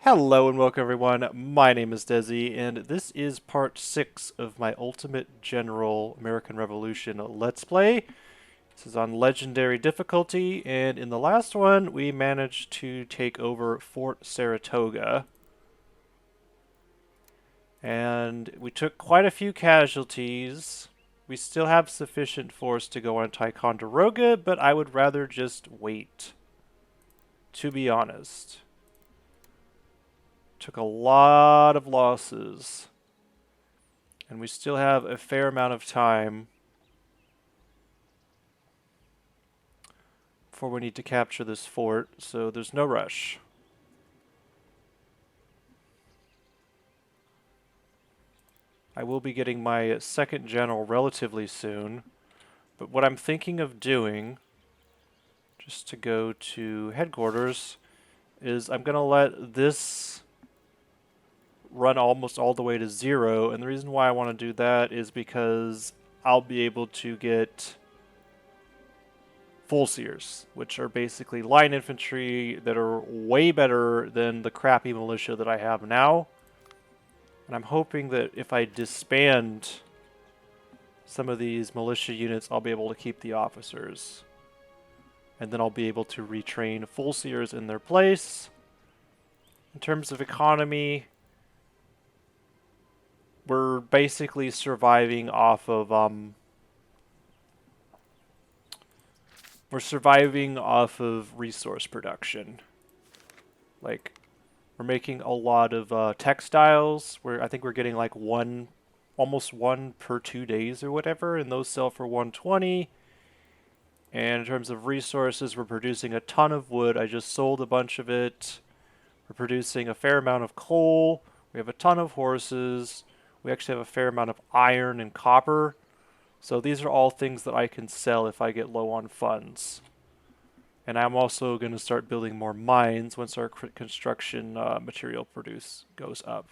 Hello and welcome everyone. My name is Desi, and this is part 6 of my Ultimate General American Revolution Let's Play. This is on Legendary difficulty, and in the last one we managed to take over Fort Saratoga. And we took quite a few casualties. We still have sufficient force to go on Ticonderoga, but I would rather just wait, to be honest. Took a lot of losses. And we still have a fair amount of time before we need to capture this fort, so there's no rush. I will be getting my second general relatively soon, but what I'm thinking of doing, just to go to headquarters, is I'm going to let this run almost all the way to 0, and the reason why I want to do that is because I'll be able to get full seers, which are basically line infantry that are way better than the crappy militia that I have now. And I'm hoping that if I disband some of these militia units, I'll be able to keep the officers. And then I'll be able to retrain full seers in their place. In terms of economy, we're basically surviving off of resource production. Like, we're making a lot of textiles. I think we're getting like almost one per 2 days or whatever, and those sell for 120. And in terms of resources, we're producing a ton of wood. I just sold a bunch of it. We're producing a fair amount of coal. We have a ton of horses. We actually have a fair amount of iron and copper. So these are all things that I can sell if I get low on funds. And I'm also going to start building more mines once our construction material produce goes up.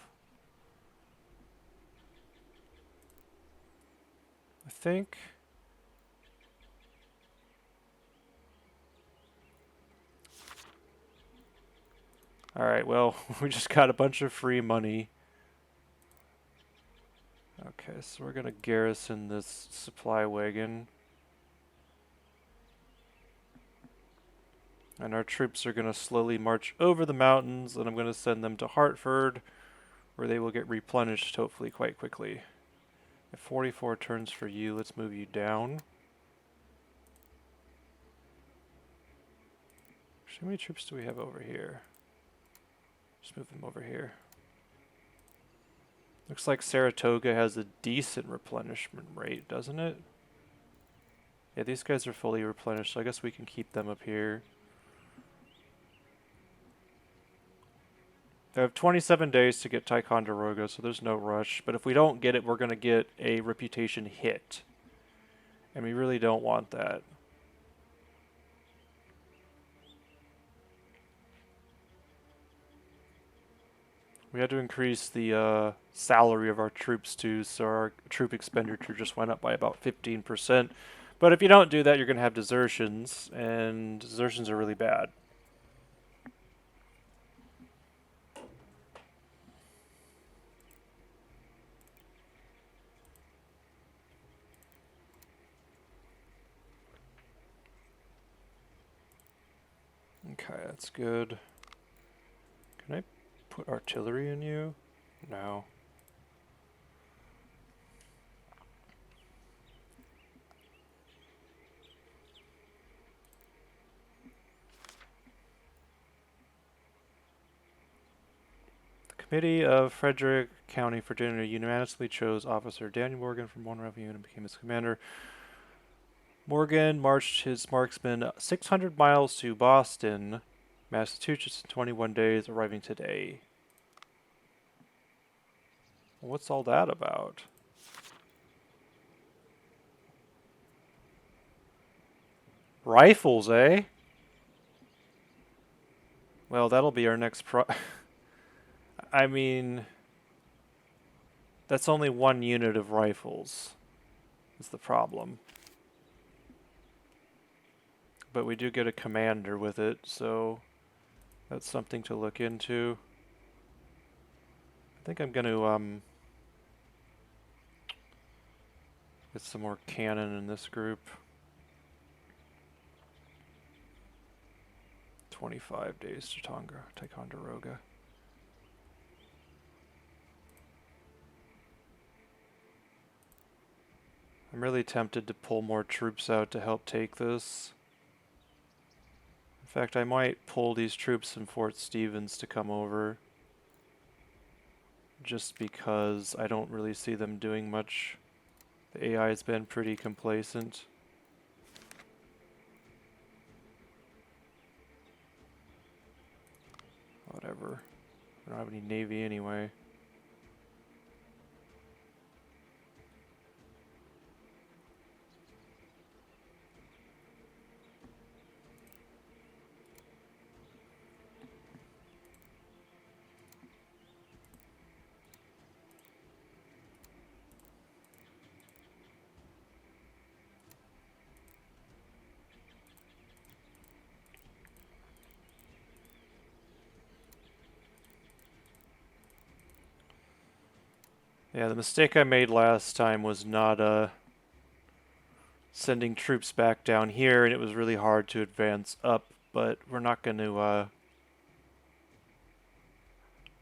I think. Alright, well, we just got a bunch of free money. Okay, so we're going to garrison this supply wagon. And our troops are going to slowly march over the mountains, and I'm going to send them to Hartford, where they will get replenished hopefully quite quickly. At 44 turns for you, let's move you down. How many troops do we have over here? Just move them over here. Looks like Saratoga has a decent replenishment rate, doesn't it? Yeah, these guys are fully replenished, so I guess we can keep them up here. They have 27 days to get Ticonderoga, so there's no rush. But if we don't get it, we're going to get a reputation hit. And we really don't want that. We had to increase the salary of our troops too, so our troop expenditure just went up by about 15%. But if you don't do that, you're going to have desertions, and desertions are really bad. Okay, that's good. Can I put artillery in you? No. The Committee of Frederick County, Virginia unanimously chose Officer Daniel Morgan from one revenue and became his commander. Morgan marched his marksmen 600 miles to Boston, Massachusetts in 21 days, arriving today. What's all that about? Rifles, eh? Well, that'll be our next I mean, that's only one unit of rifles. Is the problem. But we do get a commander with it, so that's something to look into. I think I'm going to get some more cannon in this group. 25 days to Ticonderoga. I'm really tempted to pull more troops out to help take this. In fact, I might pull these troops from Fort Stevens to come over, just because I don't really see them doing much. The AI has been pretty complacent. Whatever. I don't have any navy anyway. Yeah, the mistake I made last time was not sending troops back down here, and it was really hard to advance up, but we're not going to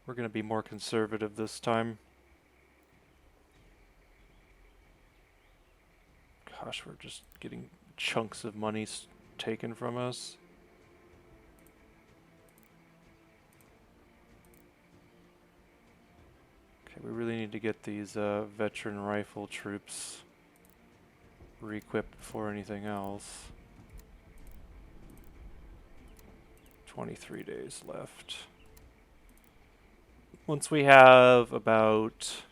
we're going to be more conservative this time. Gosh, we're just getting chunks of money taken from us. Okay, we really need to get these veteran rifle troops re-equipped before anything else. 23 days left. Once we have about...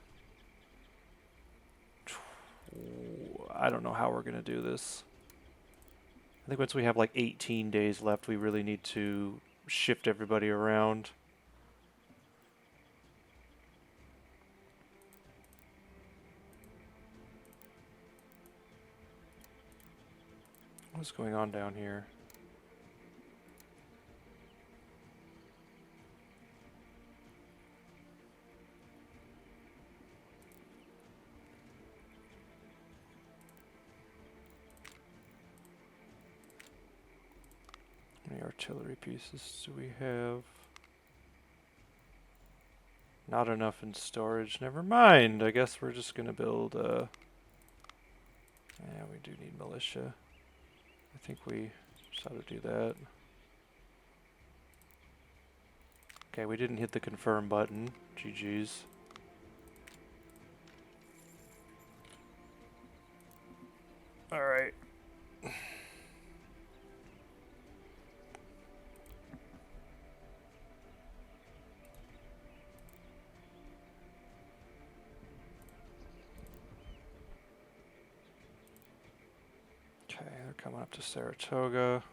I don't know how we're going to do this. I think once we have like 18 days left, we really need to shift everybody around. What's going on down here? How many artillery pieces do we have? Not enough in storage. Never mind. I guess we're just gonna build yeah, we do need militia. I think we just ought to do that. Okay, we didn't hit the confirm button. GG's. Alright. Okay, they're coming up to Saratoga.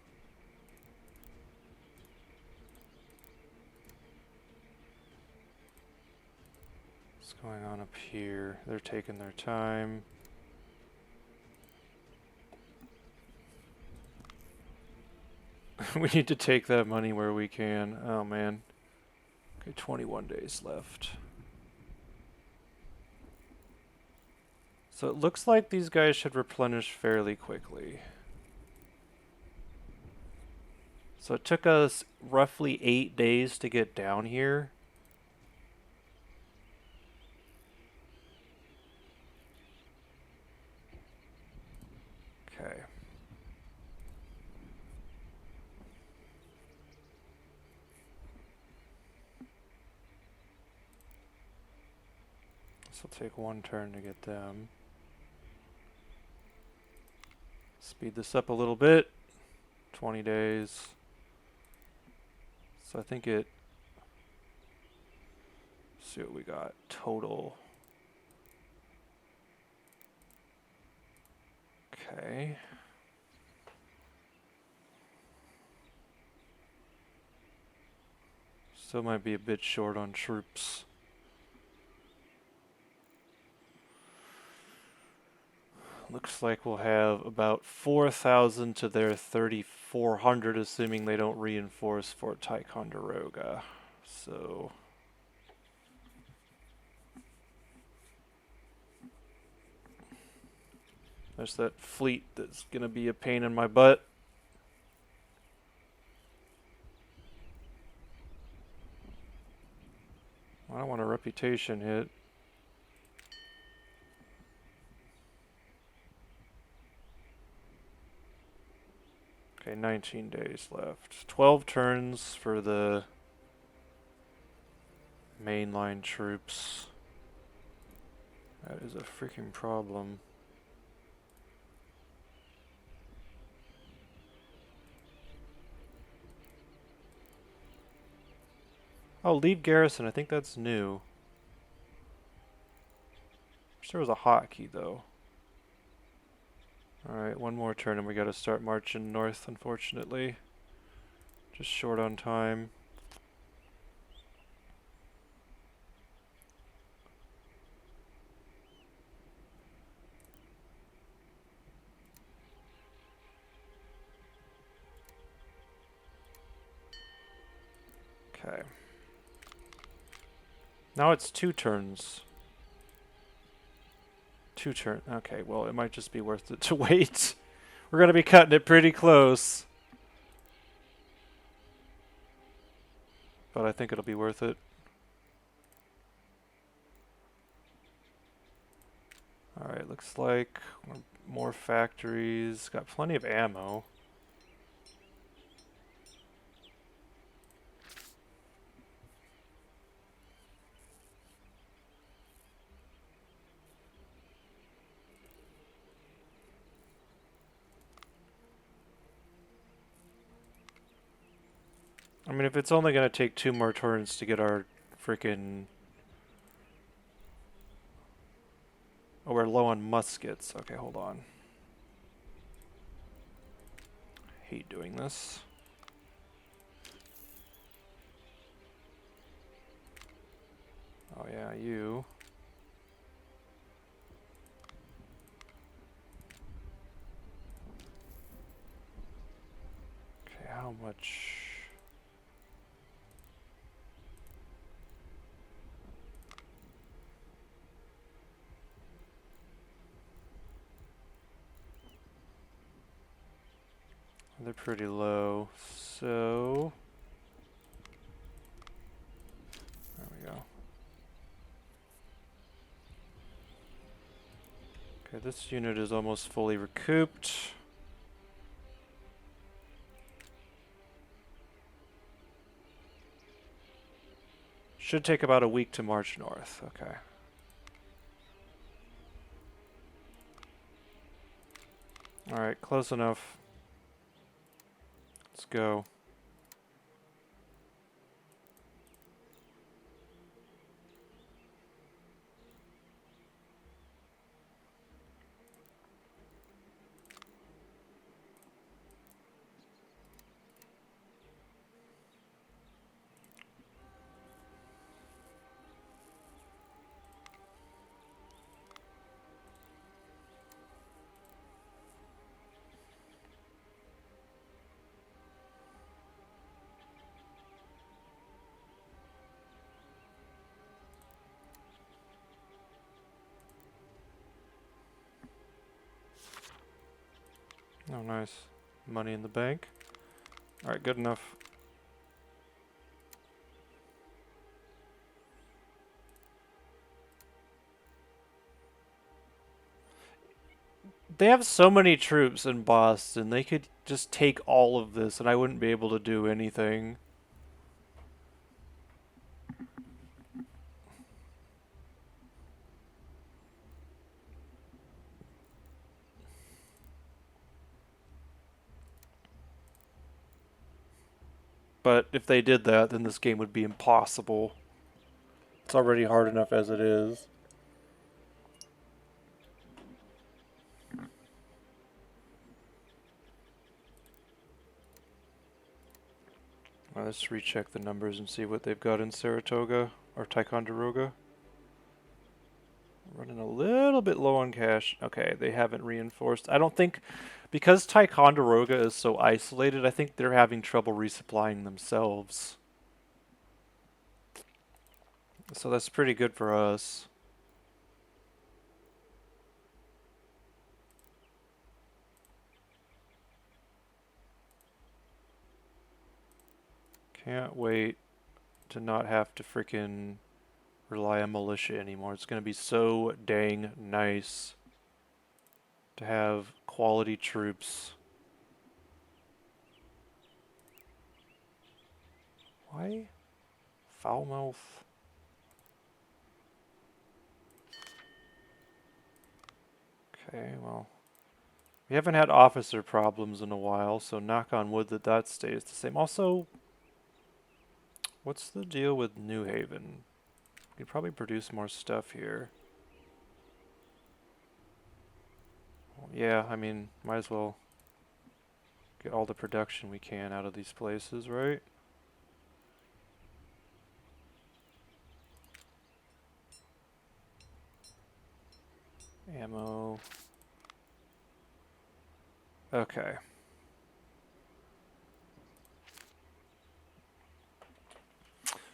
What's going on up here? They're taking their time. We need to take that money where we can. Oh man. Okay, 21 days left. So it looks like these guys should replenish fairly quickly. So it took us roughly 8 days to get down here. Okay. This will take one turn to get them. Speed this up a little bit. 20 days. So I think it... Let's see what we got. Total. Okay. Still might be a bit short on troops. Looks like we'll have about 4,000 to their 3,400, assuming they don't reinforce Fort Ticonderoga. So There's that fleet that's gonna be a pain in my butt. I don't want a reputation hit. Okay, 19 days left. 12 turns for the mainline troops. That is a freaking problem. Oh, leave garrison. I think that's new. Wish there was a hotkey though. Alright, one more turn and we gotta start marching north, unfortunately. Just short on time. Okay. Now it's 2 turns. 2 turn. Okay, well, it might just be worth it to wait. We're gonna be cutting it pretty close. But I think it'll be worth it. Alright, looks like more factories. Got plenty of ammo. I mean, if it's only gonna take 2 more turns to get our freaking... Oh, we're low on muskets. Okay, hold on. Hate doing this. Oh yeah, you. Okay, how much... They're pretty low, so... There we go. Okay, this unit is almost fully recouped. Should take about a week to march north. Okay. Alright, close enough. Let's go. Oh, nice. Money in the bank. Alright, good enough. They have so many troops in Boston, they could just take all of this and I wouldn't be able to do anything. But if they did that, then this game would be impossible. It's already hard enough as it is. Let's recheck the numbers and see what they've got in Saratoga or Ticonderoga. Running a little bit low on cash. Okay, they haven't reinforced. I don't think, because Ticonderoga is so isolated, I think they're having trouble resupplying themselves. So that's pretty good for us. Can't wait to not have to freaking rely on militia anymore. It's going to be so dang nice to have quality troops. Why? Foulmouth. Okay, well. We haven't had officer problems in a while, so knock on wood that that stays the same. Also, what's the deal with New Haven? We could probably produce more stuff here. Well, yeah, I mean, might as well get all the production we can out of these places, right? Ammo. Okay.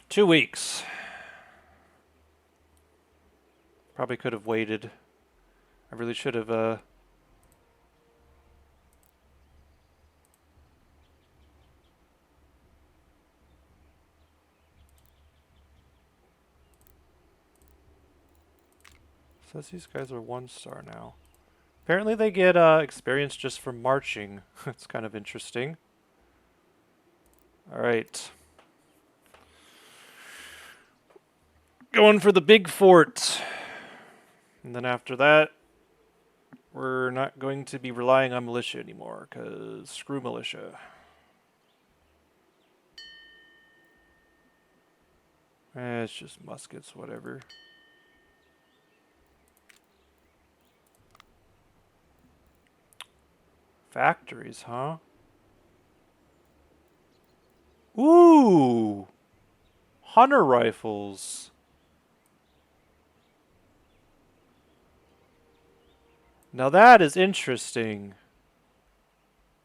Two weeks. Probably could have waited. I really should have, says these guys are 1-star now. Apparently they get, experience just from marching. It's kind of interesting. Alright. Going for the big fort. And then after that, we're not going to be relying on militia anymore, because screw militia. It's just muskets, whatever. Factories, huh? Ooh! Hunter rifles. Now that is interesting.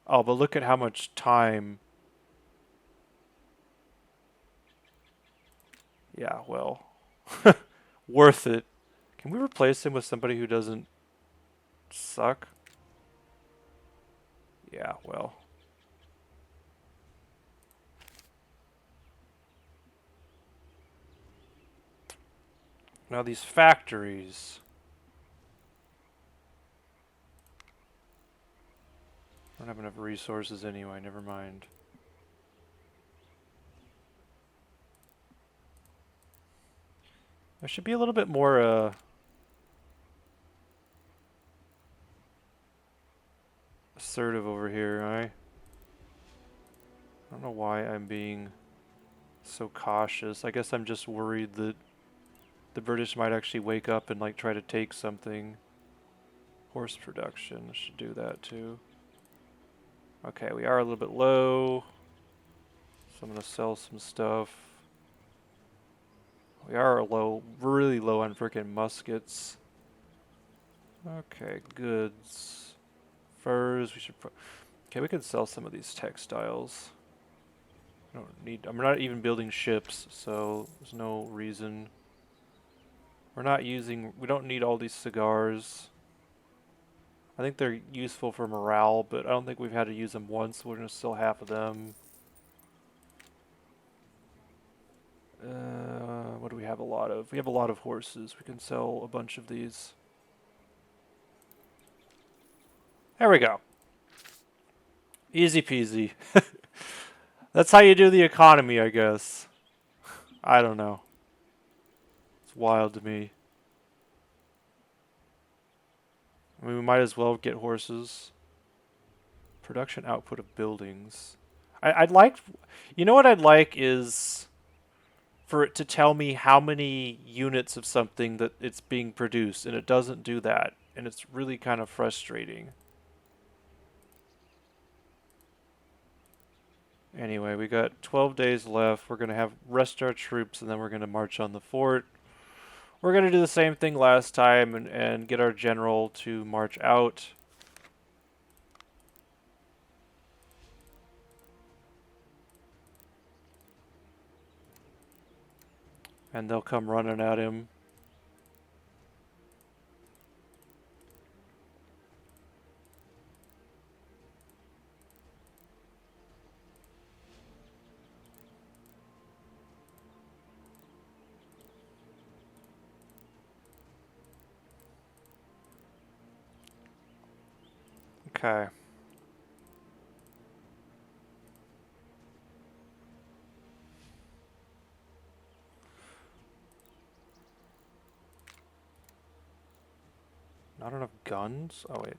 Oh, but look at how much time. Yeah, well. Worth it. Can we replace him with somebody who doesn't suck? Yeah, well. Now these factories. I don't have enough resources anyway, never mind. There should be a little bit more, assertive over here, I don't know why I'm being so cautious. I guess I'm just worried that the British might actually wake up and like try to take something. Horse production should do that too. Okay, we are a little bit low. So I'm gonna sell some stuff. We are low, really low on freaking muskets. Okay, goods. Furs, we should okay, we can sell some of these textiles. I don't need, I'm not even building ships, so there's no reason. We're not using, we don't need all these cigars. I think they're useful for morale, but I don't think we've had to use them once. We're gonna sell half of them. What do we have a lot of? We have a lot of horses. We can sell a bunch of these. There we go. Easy peasy. That's how you do the economy, I guess. I don't know. It's wild to me. I mean, we might as well get horses. Production output of buildings. I'd like... You know what I'd like is for it to tell me how many units of something that it's being produced, and it doesn't do that. And it's really kind of frustrating. Anyway, we got 12 days left. We're going to have rest our troops, and then we're going to march on the fort. We're going to do the same thing last time and get our general to march out. And they'll come running at him. Okay. Not enough guns? Oh, wait.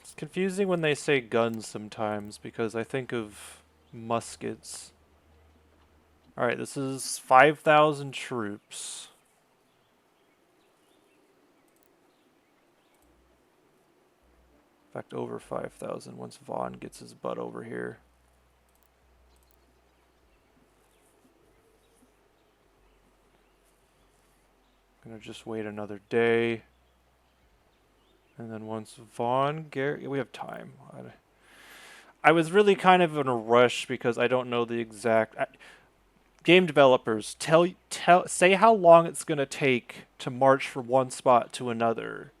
It's confusing when they say guns sometimes because I think of muskets. Alright, this is 5,000 troops. In fact, over 5,000 once Vaughn gets his butt over here. Gonna just wait another day. And then once Vaughn, Gary, we have time. I was really kind of in a rush because I don't know the exact. Game developers, say how long it's gonna take to march from one spot to another.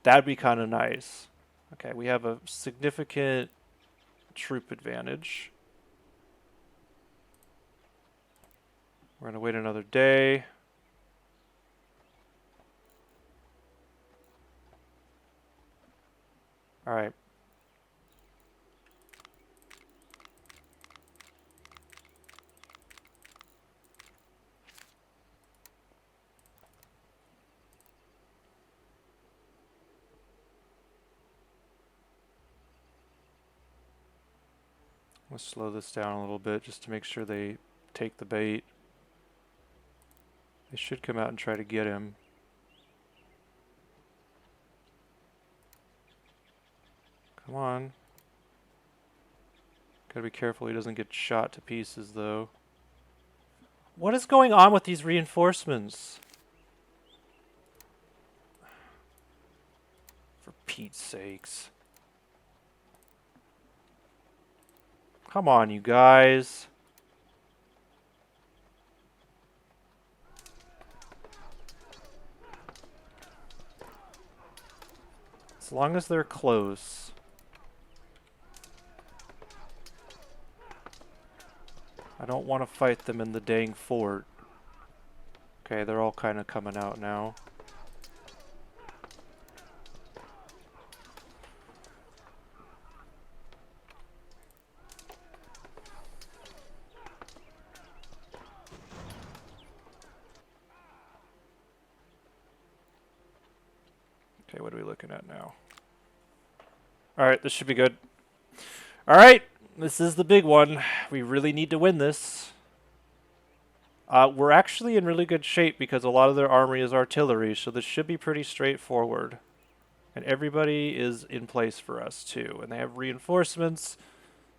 That'd be kind of nice. Okay, we have a significant troop advantage. We're gonna wait another day. All right. Let's slow this down a little bit just to make sure they take the bait. They should come out and try to get him. Come on. Gotta be careful he doesn't get shot to pieces, though. What is going on with these reinforcements? For Pete's sakes. Come on, you guys. As long as they're close. I don't want to fight them in the dang fort. Okay, they're all kind of coming out now. Okay, what are we looking at now? Alright, this should be good. Alright, this is the big one. We really need to win this. We're actually in really good shape because a lot of their armory is artillery, so this should be pretty straightforward. And everybody is in place for us too. And they have reinforcements,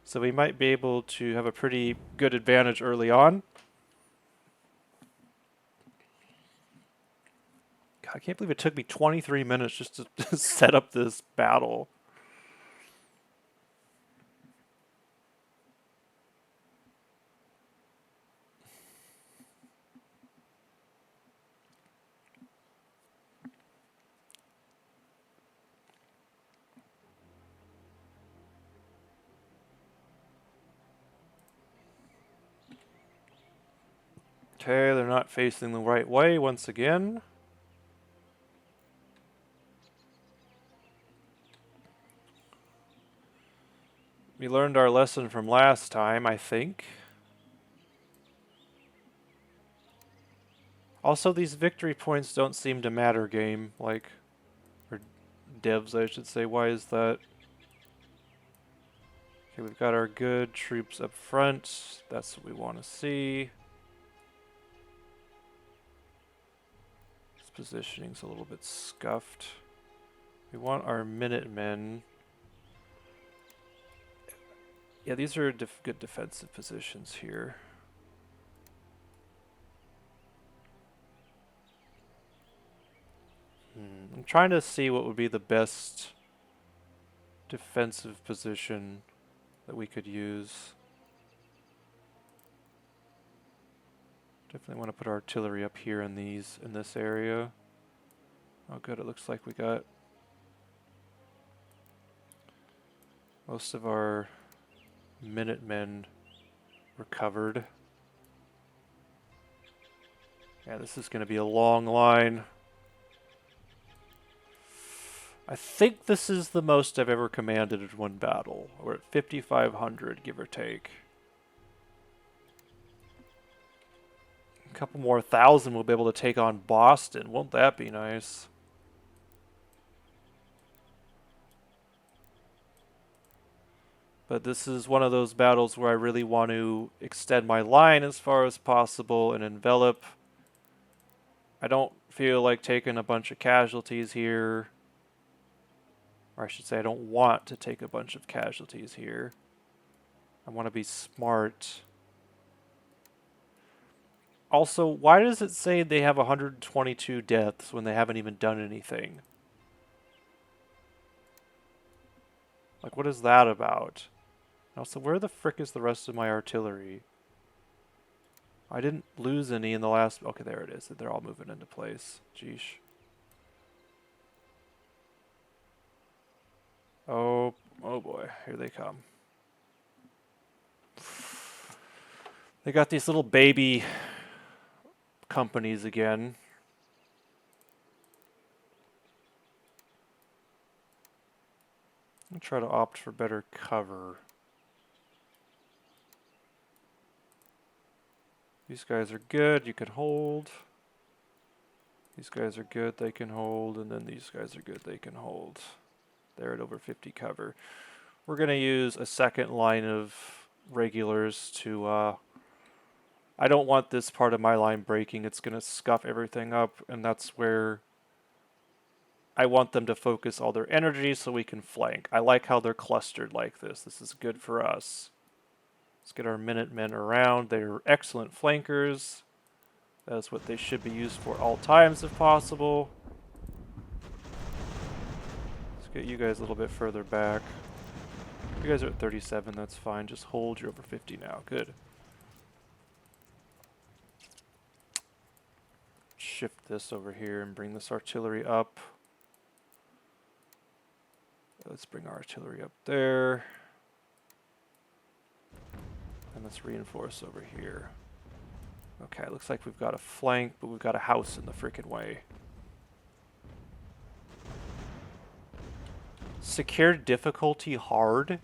so we might be able to have a pretty good advantage early on. God, I can't believe it took me 23 minutes just to set up this battle. Okay, they're not facing the right way once again. We learned our lesson from last time, I think. Also, these victory points don't seem to matter, game. Like, or devs, I should say. Why is that? Okay, we've got our good troops up front. That's what we want to see. This positioning's a little bit scuffed. We want our Minutemen. Yeah, these are good defensive positions here. I'm trying to see what would be the best defensive position that we could use. Definitely want to put artillery up here in this area. Oh good, it looks like we got most of our Minutemen recovered. Yeah, this is going to be a long line. I think this is the most I've ever commanded in one battle. We're at 5,500, give or take. A couple more thousand, we'll be able to take on Boston. Won't that be nice? But this is one of those battles where I really want to extend my line as far as possible and envelop. I don't feel like taking a bunch of casualties here. Or I should say I don't want to take a bunch of casualties here. I want to be smart. Also, why does it say they have 122 deaths when they haven't even done anything? Like, what is that about? Also, where the frick is the rest of my artillery? I didn't lose any in the last... Okay, there it is. They're all moving into place. Jeesh. Oh boy. Here they come. They got these little baby companies again. I'm going to try to opt for better cover. These guys are good, you can hold. These guys are good, they can hold. And then these guys are good, they can hold. They're at over 50 cover. We're going to use a second line of regulars to... I don't want this part of my line breaking. It's going to scuff everything up, and that's where I want them to focus all their energy so we can flank. I like how they're clustered like this. This is good for us. Let's get our Minutemen around. They're excellent flankers. That's what they should be used for all times if possible. Let's get you guys a little bit further back. You guys are at 37, that's fine. Just hold, you're over 50 now. Good. Shift this over here and bring this artillery up. Let's bring our artillery up there. And let's reinforce over here. Okay, looks like we've got a flank, but we've got a house in the frickin' way. Secure difficulty hard?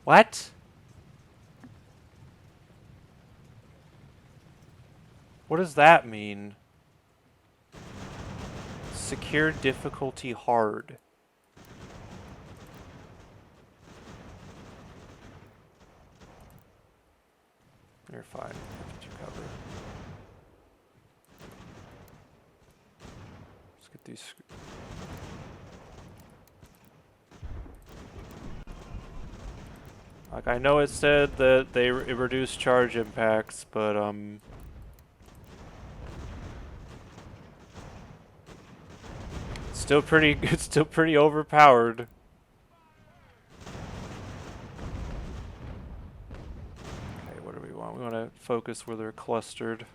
What? What does that mean? Secure difficulty hard. You're fine. Get you covered. Let's get these. Like, I know it said that it reduced charge impacts, but it's still pretty overpowered. We want to focus where they're clustered.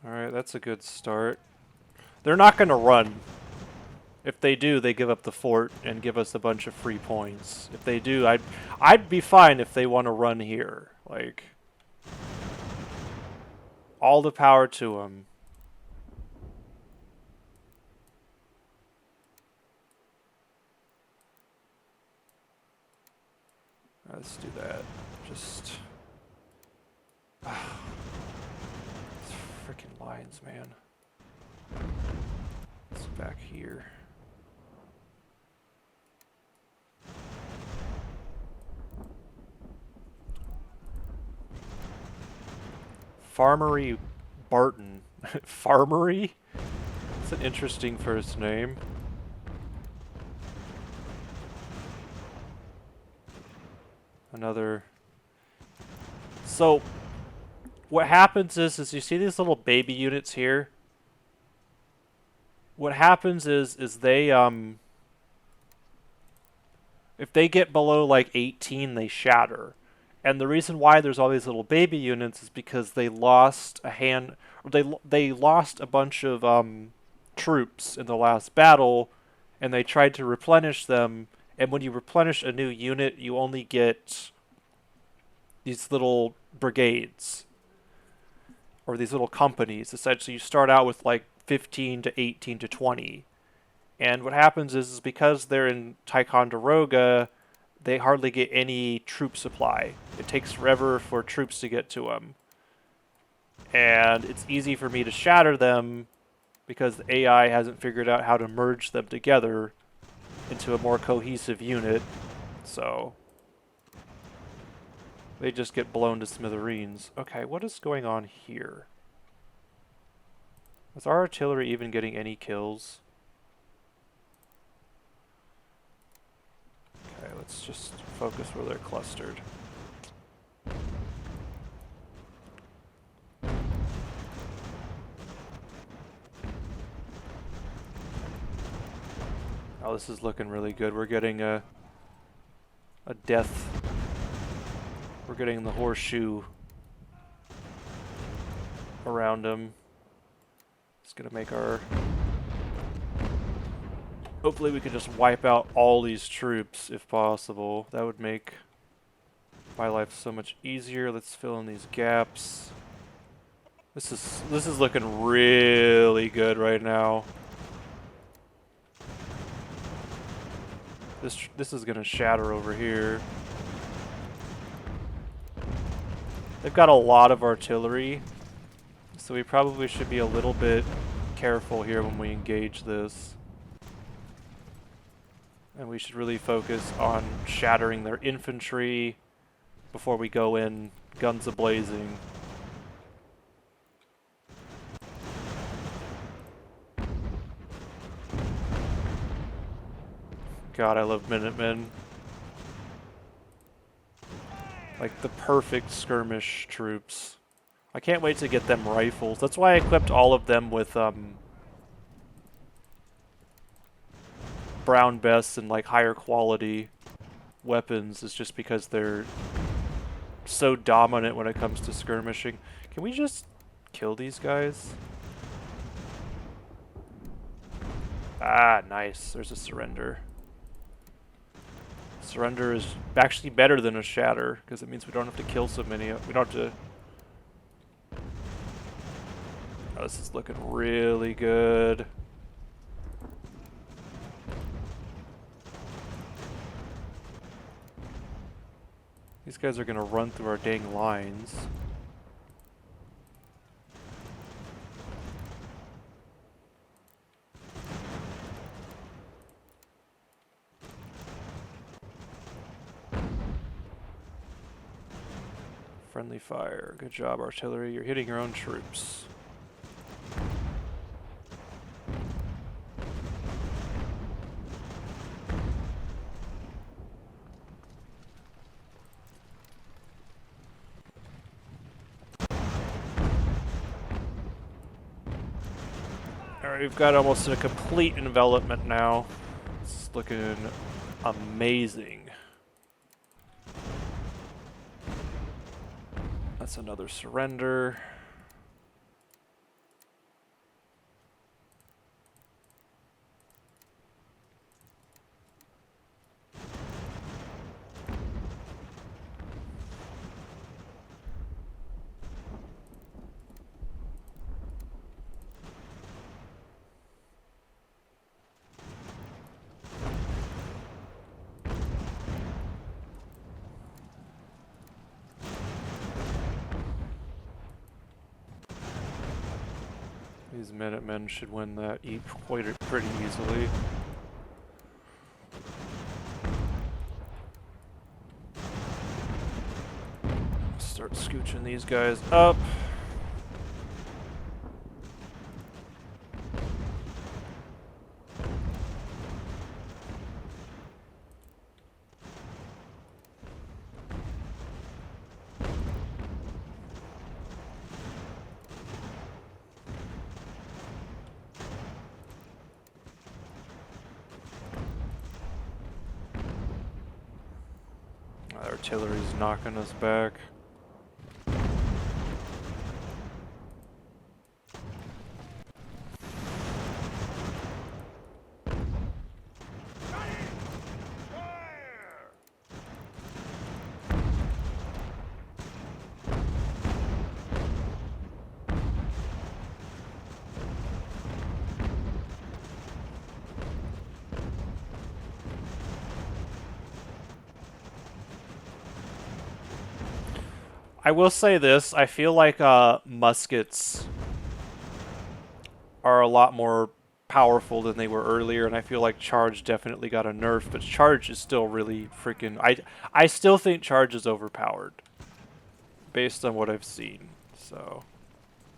Alright, that's a good start. They're not going to run. If they do, they give up the fort and give us a bunch of free points. If they do, I'd be fine if they want to run here. Like, all the power to them. Let's do that. Just... These freaking lines, man. It's back here. Farmery Barton. Farmery? That's an interesting first name. Another. So, what happens is you see these little baby units here? What happens is they, if they get below like 18, they shatter. And the reason why there's all these little baby units is because they lost they lost a bunch of, troops in the last battle, and they tried to replenish them. And when you replenish a new unit, you only get these little brigades or these little companies. Essentially, you start out with like 15 to 18 to 20. And what happens is because they're in Ticonderoga, they hardly get any troop supply. It takes forever for troops to get to them. And it's easy for me to shatter them because the AI hasn't figured out how to merge them together into a more cohesive unit. So they just get blown to smithereens. Okay, what is going on here? Is our artillery even getting any kills? Okay, let's just focus where they're clustered. Oh, this is looking really good. We're getting a death. We're getting the horseshoe around him. It's gonna make our... Hopefully we can just wipe out all these troops if possible. That would make my life so much easier. Let's fill in these gaps. This is looking really good right now. This is gonna shatter over here. They've got a lot of artillery, so we probably should be a little bit careful here when we engage this. And we should really focus on shattering their infantry before we go in guns a-blazing. God, I love Minutemen. Like the perfect skirmish troops. I can't wait to get them rifles. That's why I equipped all of them with brown vests and like higher quality weapons, is just because they're so dominant when it comes to skirmishing. Can we just kill these guys? Ah, nice. There's a surrender. Surrender is actually better than a shatter, because it means we don't have to kill so many. We don't have to... Oh, this is looking really good. These guys are going to run through our dang lines. Friendly fire. Good job, artillery. You're hitting your own troops. Alright, we've got almost a complete envelopment now. It's looking amazing. That's another surrender. These Minutemen should win that pretty easily. Start scooching these guys up. Artillery's knocking us back. I will say this, I feel like muskets are a lot more powerful than they were earlier, and I feel like charge definitely got a nerf, but charge is still really freaking... I still think charge is overpowered, based on what I've seen, so...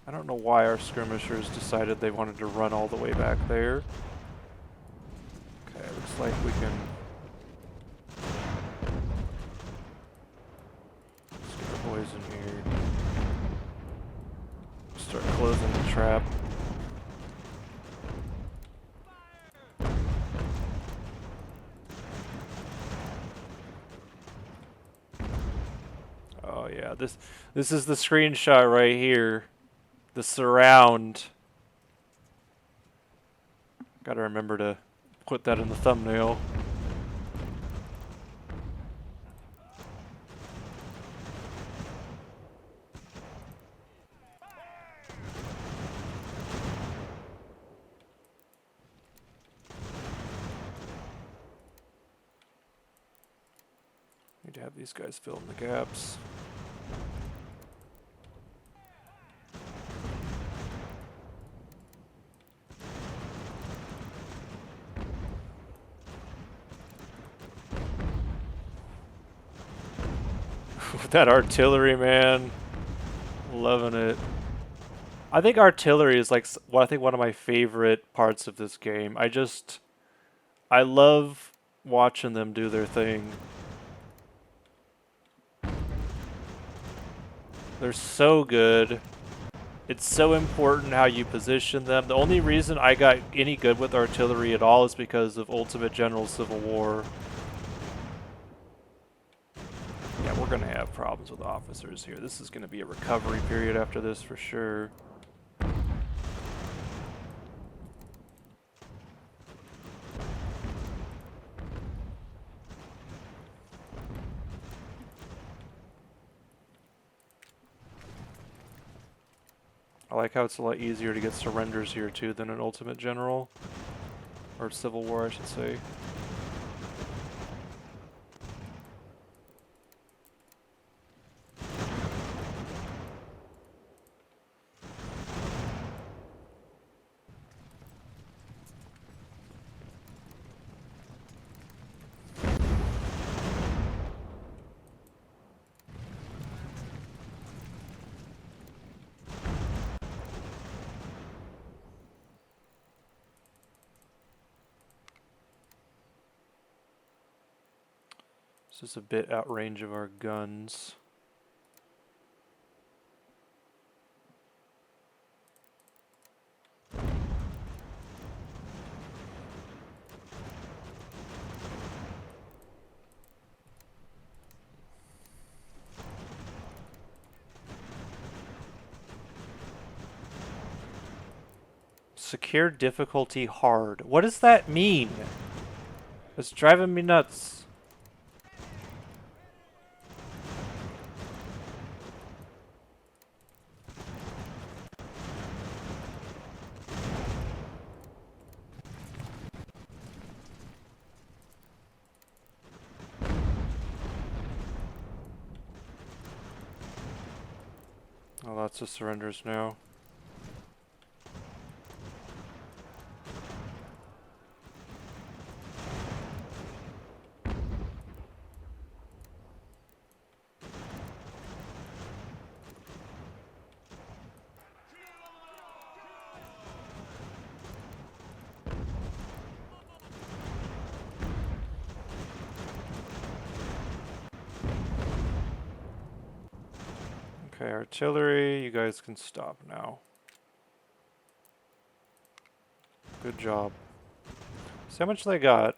I don't know why our skirmishers decided they wanted to run all the way back there. Okay, looks like we can... Let's get the boys in here. Start closing the trap. Oh yeah, this is the screenshot right here. The surround. Gotta remember to put that in the thumbnail. Need to have these guys fill in the gaps. That artillery, man. Loving it. I think artillery is like I think one of my favorite parts of this game. I love watching them do their thing. They're so good. It's so important how you position them. The only reason I got any good with artillery at all is because of Ultimate General Civil War. Yeah, we're going to have problems with officers here. This is going to be a recovery period after this for sure. I like how it's a lot easier to get surrenders here too than an Ultimate General. Or Civil War, I should say. This is a bit out range of our guns. Secure difficulty hard. What does that mean? It's driving me nuts. Oh, lots of surrenders now. Okay, artillery, you guys can stop now. Good job. See how much they got?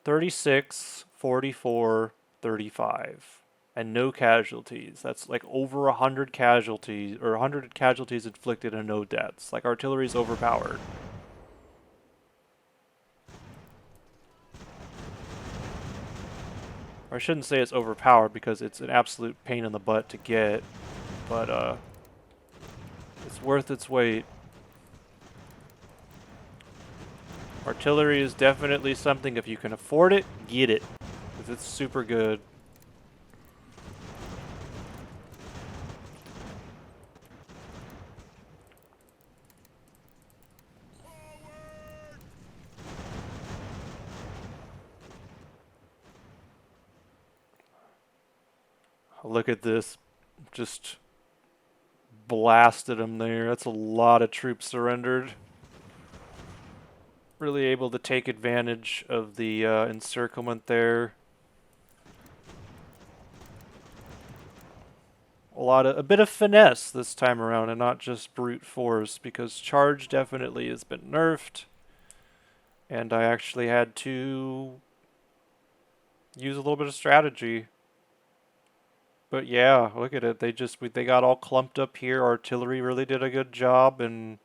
36, 44, 35. And no casualties. That's like over 100 casualties, or 100 casualties inflicted and no deaths. Like, artillery's overpowered. Or I shouldn't say it's overpowered because it's an absolute pain in the butt to get, but it's worth its weight. Artillery is definitely something, if you can afford it, get it, because it's super good. Look at this. Just blasted them there. That's a lot of troops surrendered. Really able to take advantage of the encirclement there. A bit of finesse this time around and not just brute force, because charge definitely has been nerfed. And I actually had to use a little bit of strategy. But yeah, look at it. They got all clumped up here. Artillery really did a good job and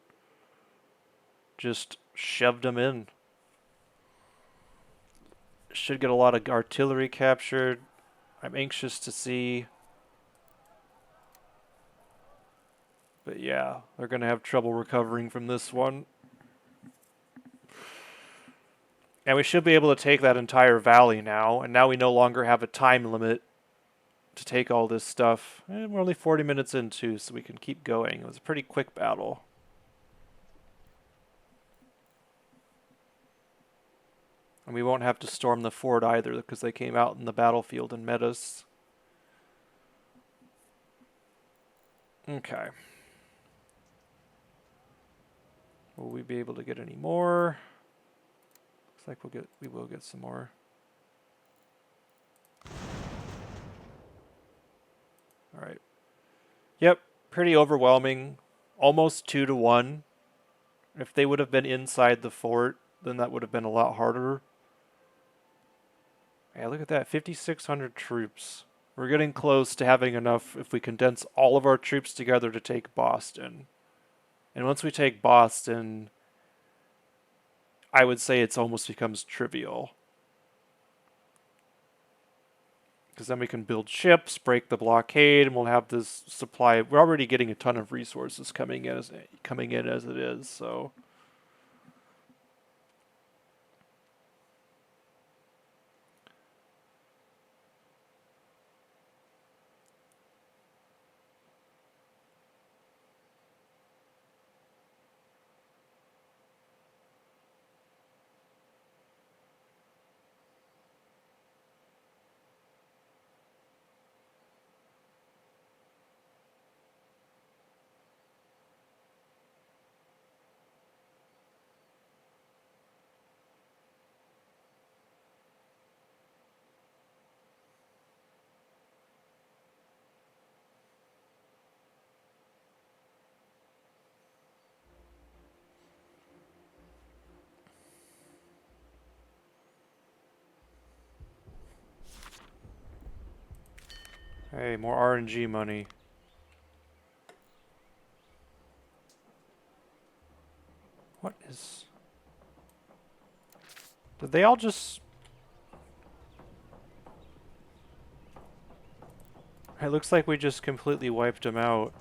just shoved them in. Should get a lot of artillery captured. I'm anxious to see. But yeah, they're going to have trouble recovering from this one. And we should be able to take that entire valley now. And now we no longer have a time limit to take all this stuff. And we're only 40 minutes into, so we can keep going. It was a pretty quick battle. And we won't have to storm the fort either, because they came out in the battlefield and met us. Okay. Will we be able to get any more? Looks like we will get some more. All right. Yep, pretty overwhelming. Almost 2-1. If they would have been inside the fort, then that would have been a lot harder. Yeah, look at that, 5,600 troops. We're getting close to having enough if we condense all of our troops together to take Boston. And once we take Boston, I would say it almost becomes trivial. Because then we can build ships, break the blockade, and we'll have this supply. We're already getting a ton of resources coming in as it is, so. Hey, more RNG money. What is... Did they all just... It looks like we just completely wiped them out.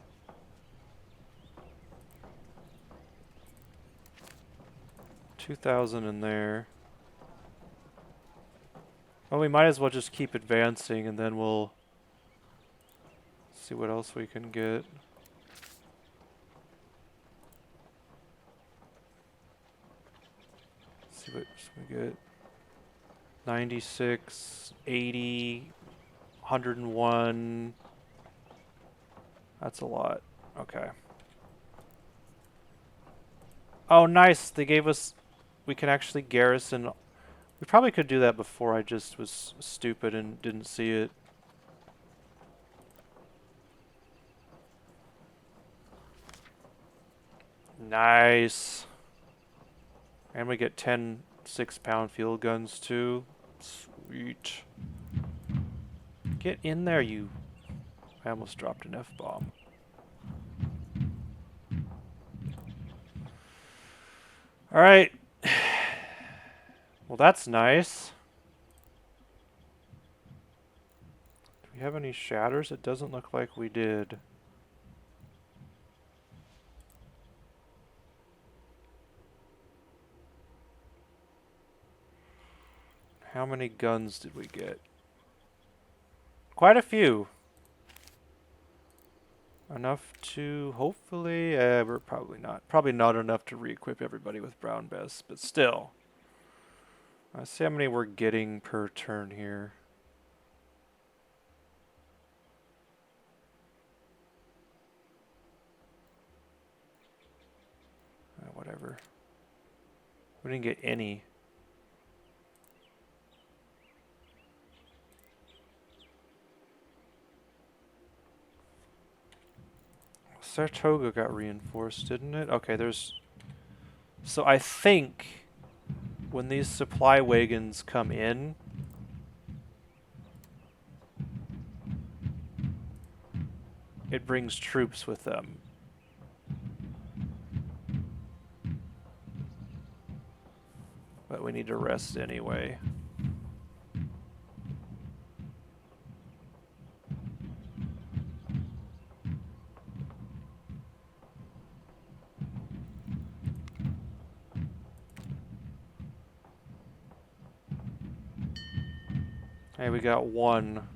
$2,000 in there. Well, we might as well just keep advancing and then we'll see what else we can get. See what we get. 96, 80, 101. That's a lot. Okay. Oh, nice. They gave us... We can actually garrison... We probably could do that before. I just was stupid and didn't see it. Nice. And we get 10 6-pound field guns too. Sweet. Get in there, you... I almost dropped an F-bomb. Alright. Well, that's nice. Do we have any shatters? It doesn't look like we did. How many guns did we get? Quite a few. Enough to hopefully... we're probably not. Probably not enough to re-equip everybody with brown vests, but still. Let's see how many we're getting per turn here. We didn't get any. Saratoga got reinforced, didn't it? Okay, there's... So I think when these supply wagons come in, it brings troops with them. But we need to rest anyway. Hey, we got one.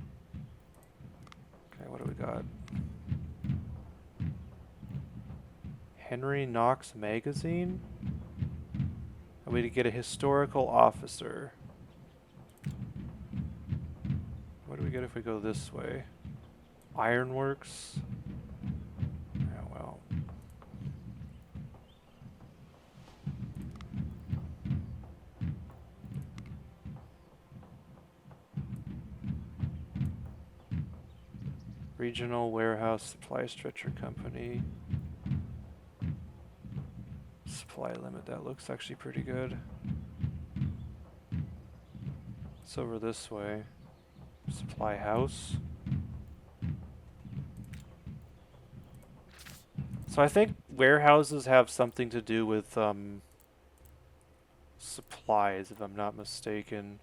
Okay, what do we got? Henry Knox Magazine? And we get a historical officer. What do we get if we go this way? Ironworks? Yeah, well. Regional Warehouse Supply Stretcher Company. Supply limit, that looks actually pretty good. It's over this way. Supply house. So I think warehouses have something to do with supplies, if I'm not mistaken.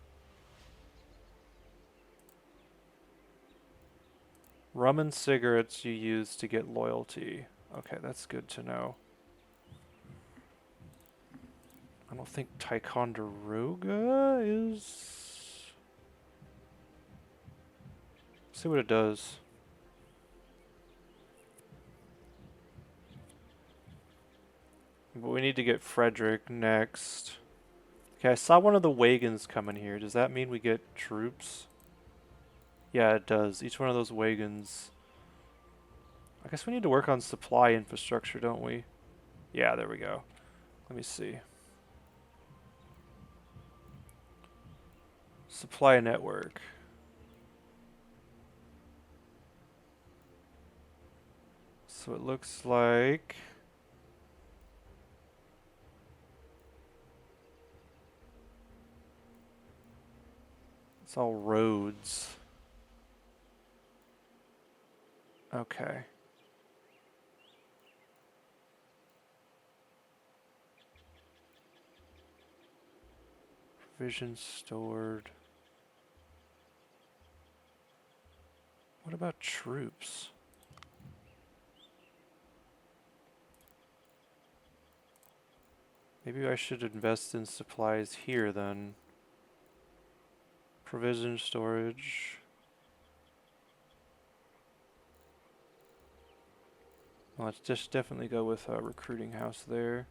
Rum and cigarettes you use to get loyalty. Okay, that's good to know. I don't think Ticonderoga is... Let's see what it does. But we need to get Frederick next. Okay, I saw one of the wagons coming here. Does that mean we get troops? Yeah, it does. Each one of those wagons... I guess we need to work on supply infrastructure, don't we? Yeah, there we go. Let me see. Supply network. So it looks like... It's all roads. Okay. Provisions stored. What about troops? Maybe I should invest in supplies here then. Provision storage. Well, let's just definitely go with a recruiting house there.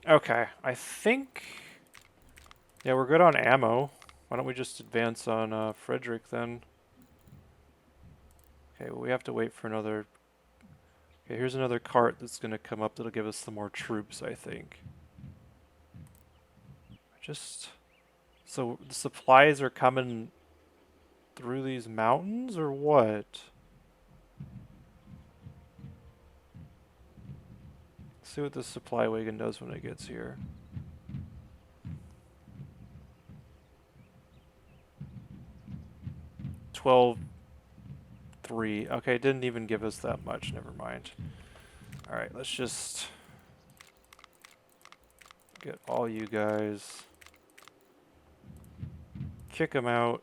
Okay, I think... Yeah, we're good on ammo. Why don't we just advance on Frederick then? Okay, well, we have to wait for another... Okay, here's another cart that's going to come up that'll give us some more troops, I think. Just... So, the supplies are coming through these mountains, or what? Let's see what the supply wagon does when it gets here. $12.3. Okay, it didn't even give us that much. Never mind. Alright, let's just get all you guys. Kick them out.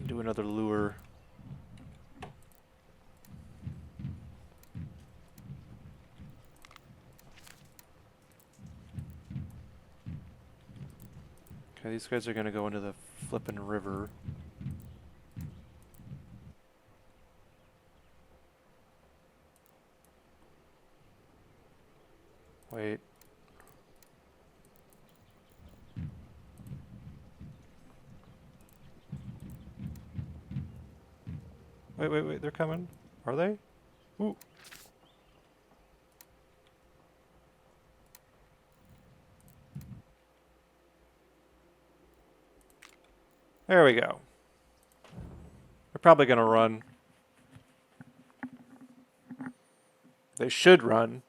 And do another lure. Okay, these guys are gonna go into the flippin' river. Wait. Wait, they're coming. Are they? Ooh. There we go. They're probably going to run. They should run.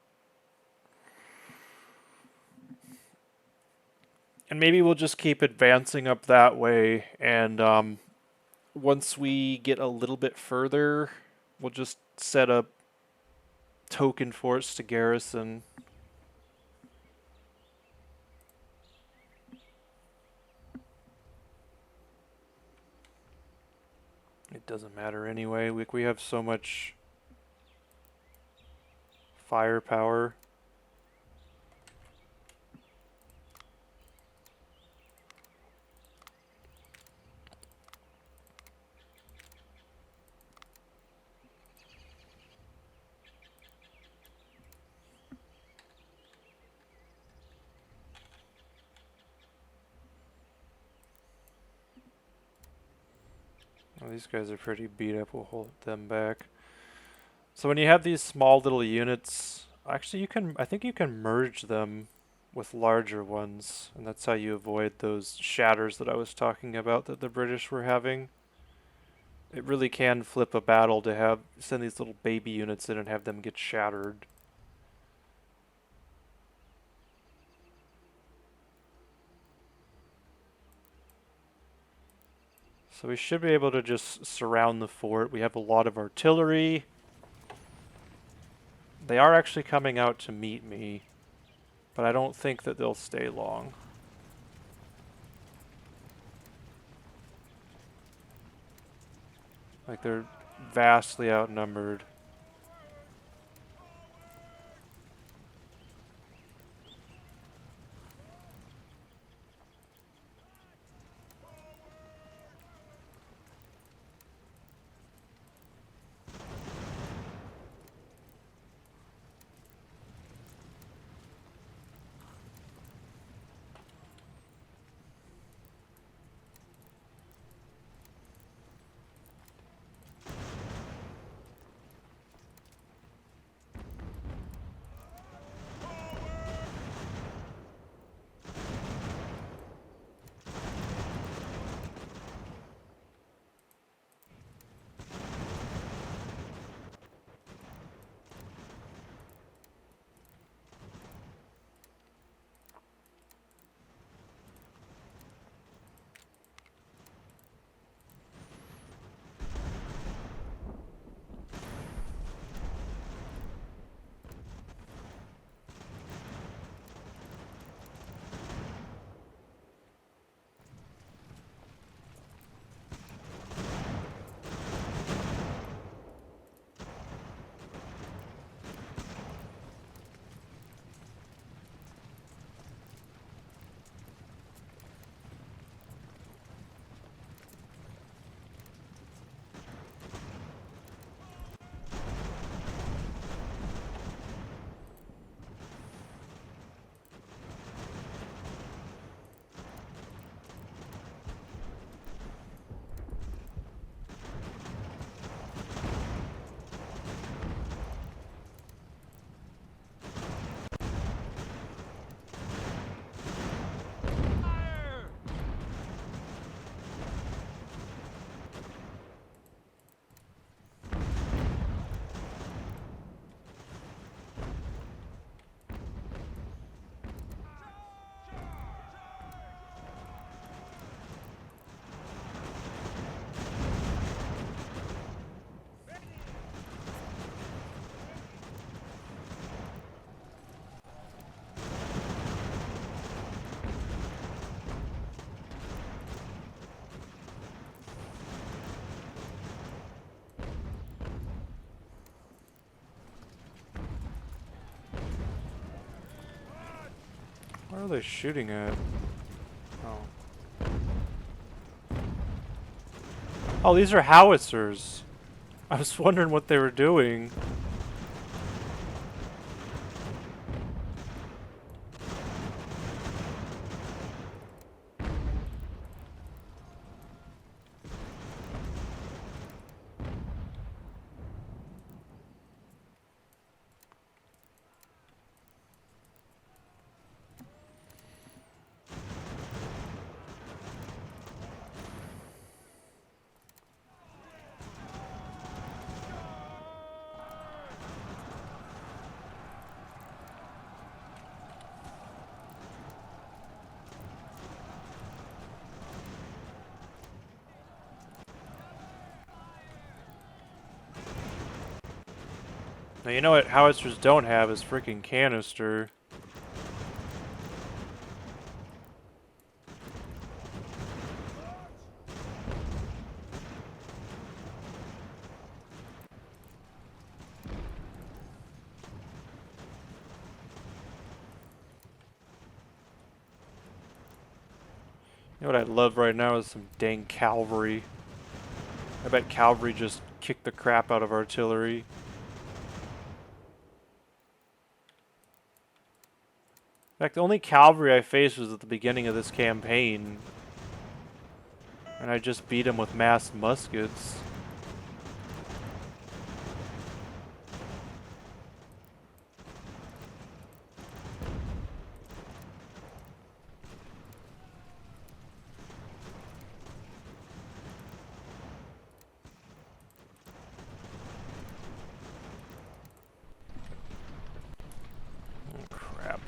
And maybe we'll just keep advancing up that way, and once we get a little bit further, we'll just set up token forts to garrison. It doesn't matter anyway. We have so much firepower. Oh, these guys are pretty beat up. We'll hold them back. So when you have these small little units, actually I think you can merge them with larger ones, and that's how you avoid those shatters that I was talking about that the British were having. It really can flip a battle to send these little baby units in and have them get shattered. So we should be able to just surround the fort. We have a lot of artillery. They are actually coming out to meet me, but I don't think that they'll stay long. Like, they're vastly outnumbered. What are they shooting at? Oh. Oh, these are howitzers. I was wondering what they were doing. Now you know what howitzers don't have is freaking canister. You know what I'd love right now is some dang cavalry. I bet cavalry just kick the crap out of artillery. In fact, the only cavalry I faced was at the beginning of this campaign. And I just beat them with massed muskets. Oh, crap.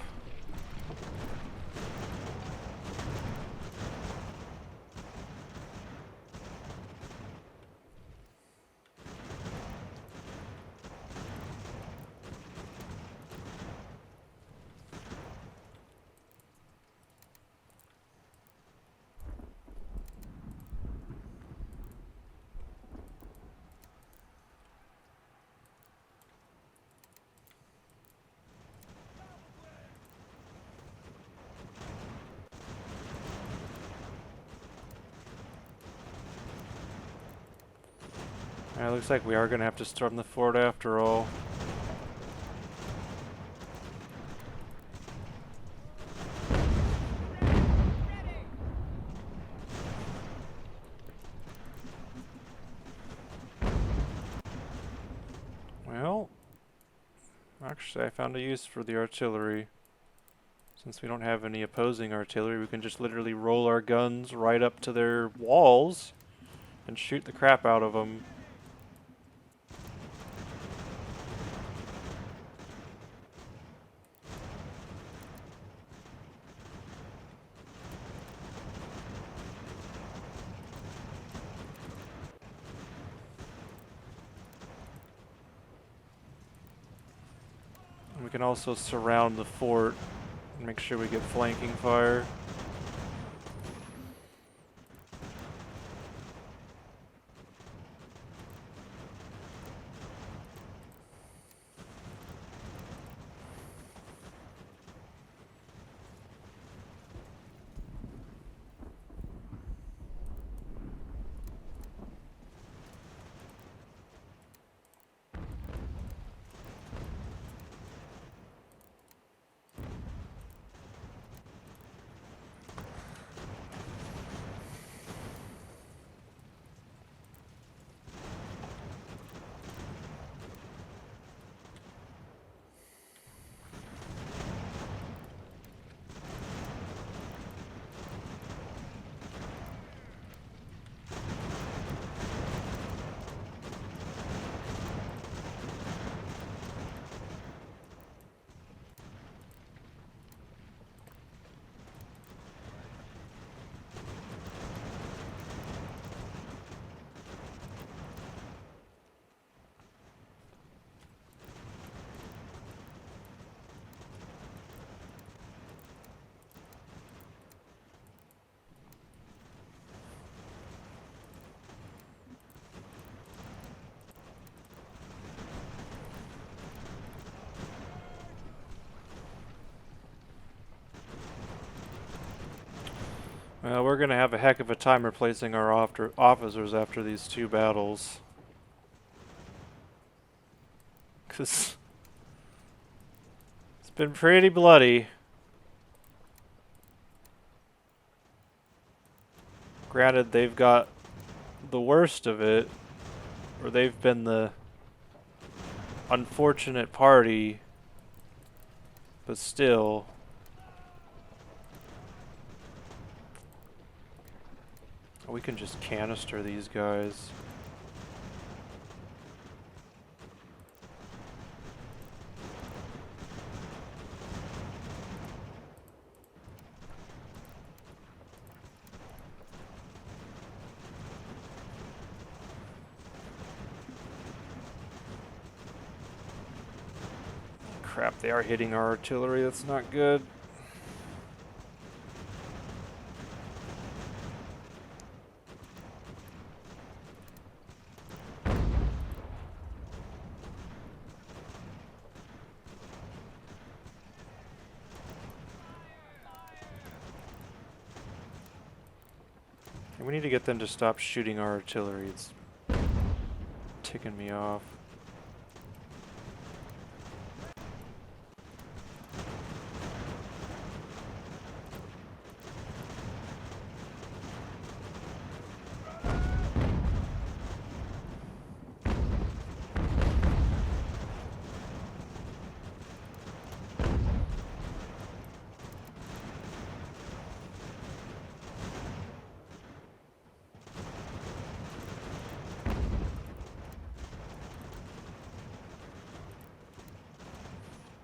It looks like we are going to have to storm the fort after all. Well, actually I found a use for the artillery. Since we don't have any opposing artillery, we can just literally roll our guns right up to their walls and shoot the crap out of them. We can also surround the fort and make sure we get flanking fire. Well, we're going to have a heck of a time replacing our officers after these two battles. Because it's been pretty bloody. Granted, they've got the worst of it, or they've been the unfortunate party, but still. We can just canister these guys. crap, they are hitting our artillery. That's not good. We need to get them to stop shooting our artillery. It's ticking me off.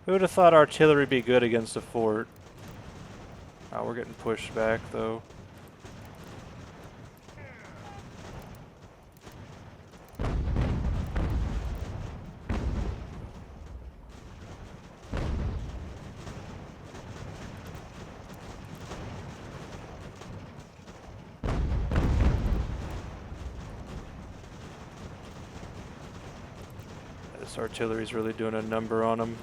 Who would have thought artillery would be good against a fort? Oh, we're getting pushed back, though. This artillery's really doing a number on them.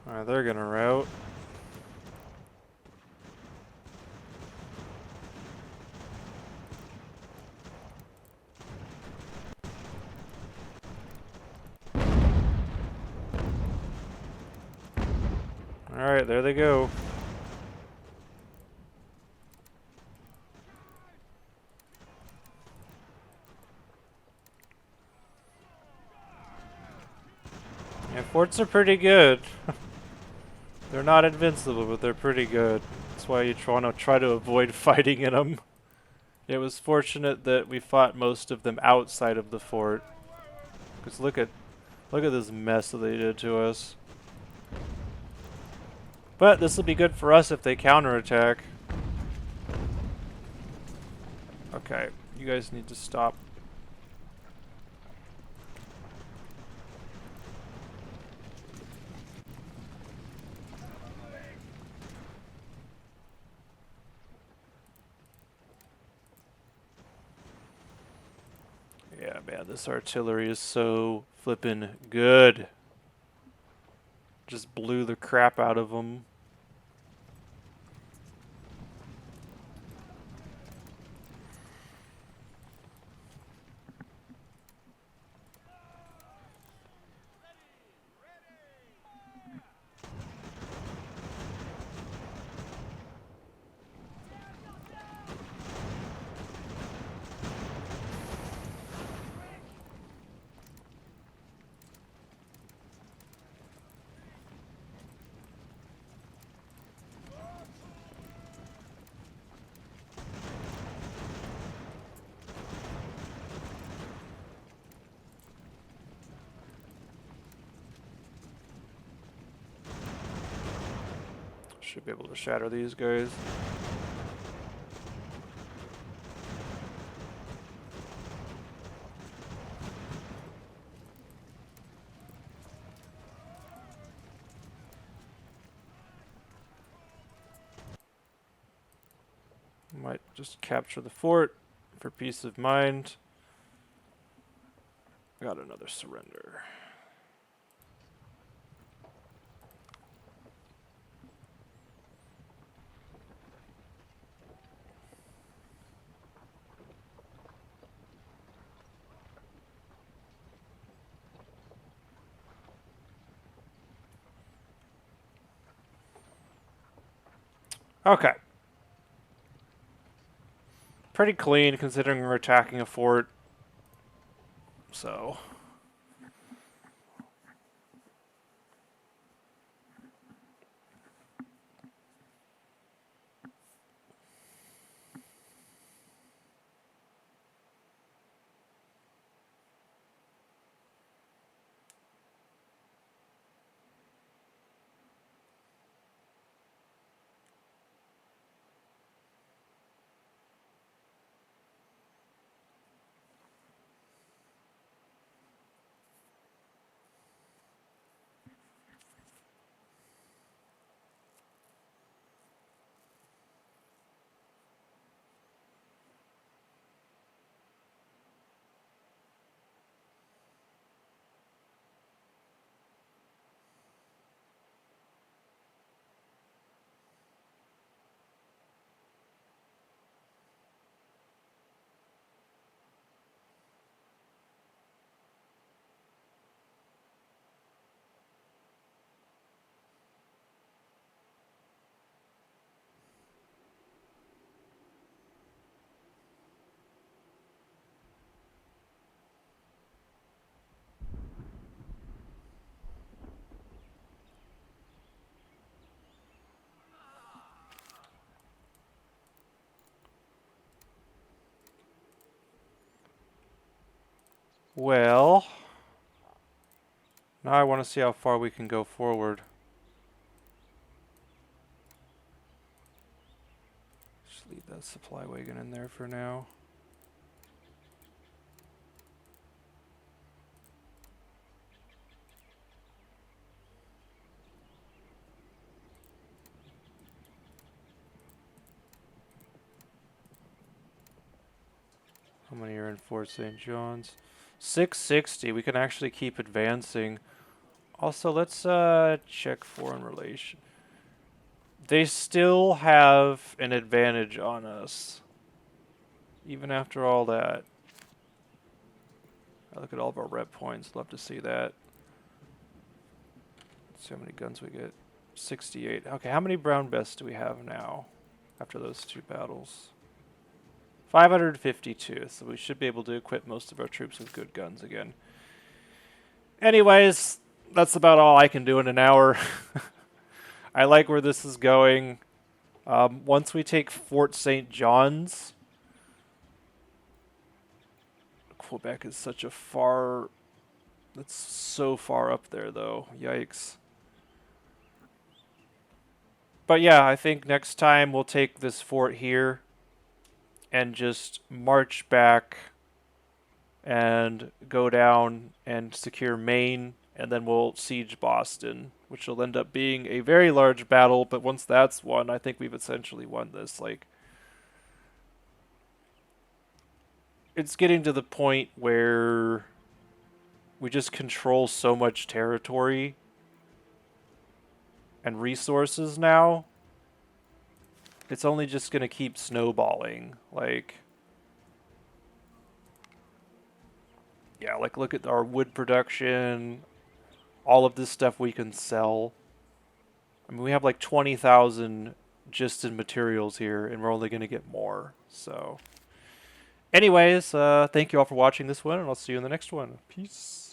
Alright, they're gonna rout. Alright, there they go. Yeah, forts are pretty good. They're not invincible, but they're pretty good. That's why you want to try to avoid fighting in them. It was fortunate that we fought most of them outside of the fort. Because look at this mess that they did to us. But this will be good for us if they counterattack. Okay, you guys need to stop. Yeah, man, this artillery is so flippin' good. Just blew the crap out of them. Should be able to shatter these guys. Might just capture the fort for peace of mind. Got another surrender. Okay. Pretty clean considering we're attacking a fort. So. Well, now I want to see how far we can go forward. Just leave that supply wagon in there for now. How many are in Fort St. John's? 660. We can actually keep advancing. Also, let's check foreign relation. They still have an advantage on us. Even after all that. I look at all of our rep points. Love to see that. Let's see how many guns we get. 68. Okay, how many brown vests do we have now? After those two battles. 552. So we should be able to equip most of our troops with good guns again. Anyways, that's about all I can do in an hour. I like where this is going. Once we take Fort St. John's, Quebec is such a far... That's so far up there, though. Yikes. But yeah, I think next time we'll take this fort here and just march back and go down and secure Maine, and then we'll siege Boston, which will end up being a very large battle, but once that's won, I think we've essentially won this. Like, it's getting to the point where we just control so much territory and resources now. It's only just going to keep snowballing. Like, yeah, like look at our wood production, all of this stuff we can sell. I mean, we have like 20,000 just in materials here, and we're only going to get more. So, anyways, thank you all for watching this one, and I'll see you in the next one. Peace.